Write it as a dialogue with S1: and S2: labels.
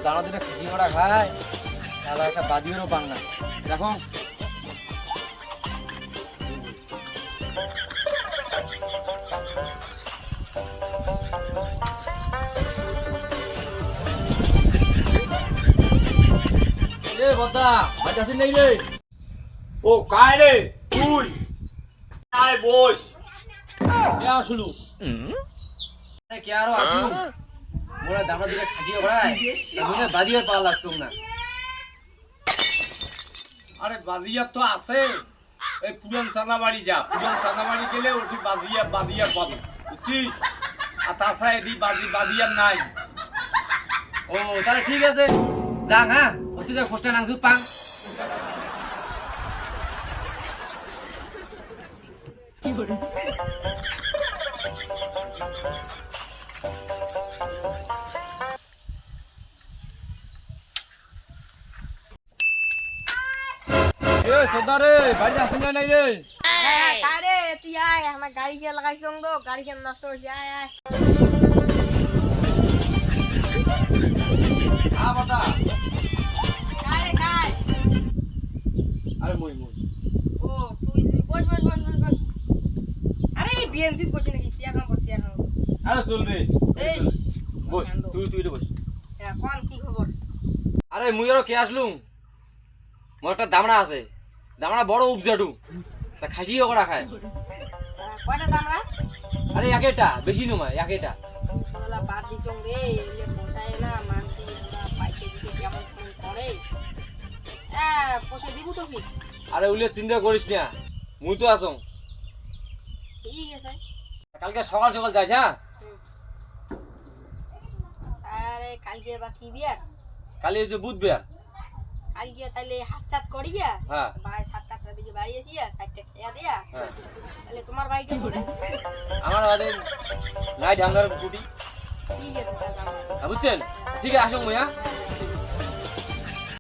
S1: দানা দুটো খিচি করা খায় তাহলে একটা বাদিয়েরও পান না দেখো। এ বদা বাড়ি আসেন নাই রে?
S2: ও কায় রে তুই? আয় বস।
S1: কে আসলু? আরে কে আরো আসলু? মোরা দানা দুটো খিচি করায় তুমি না বাদিয়ের পাওয়া লাগছো না।
S2: আরে বাদিয়া তো আছে, এই পুরান চাঁদাবাড়ি যা, পুরান চাঁদাবাড়ি গেলে ওটি বাদিয়া বাদিয়া পাবো, বুঝছিস? আর তাছাড়া এদি বাদিয়ার নাই।
S1: ও তাহলে ঠিক আছে যাক, হ্যাঁ অতিথি খোঁজটা নাংছু পাং। এ সর্দারে বাড়ি আসেন নাই রে?
S3: কারে তুই আয়, আমার গাড়ি কে লাগাইছং তো, গাড়ি কে নষ্ট হইছে, আয় আয়।
S1: আ বদা
S3: কারে কায়?
S1: আরে মই
S3: ও তুই বস বস বস বস বস। আরে এই বিএনসি বসে নাকি, সিয়াখান বস সিয়াখান বস।
S1: আরে চল রে
S3: বেশ
S1: বস, তুই রে বস।
S3: কোন কি খবর?
S1: আরে মুই আরো কে আসলুম, মোর একটা দামড়া আছে, দামড়া বড় উপজাটু, তা খাসিও করা খায়।
S3: কয়টা দামরা?
S1: আরে একেটা বেশি নয়, একেটা।
S3: বলা বাদ দিছং রে, এলে পোষায় না, মানসি আমরা পাইতে দিতে কেমন ফোন করে। পোষে দিব তো ফির।
S1: আরে উলে চিন্তা করিস না, মুই তো আসং।
S3: ঠিক আছে।
S1: কালকে সকাল সকাল যাইস, হ্যাঁ?
S3: আরে কালকে বা কি বিয়া?
S1: কালি হচ্ছে বুধবার।
S3: কালকে তাহলে হাত চাত করি গিয়া,
S1: হ্যাঁ
S3: ভাই 7-8টার দিকে বাড়ি আসিয়া, 4টা খেয়া দিয়া,
S1: হ্যাঁ।
S3: তাহলে তোমার বাইকে চলে।
S1: আমার আমাদের নাই ঢাঙ্গার কুটি,
S3: ঠিক আছে তাহলে আমরা।
S1: বুঝছেন? ঠিক আছে আসুন মুই, হ্যাঁ?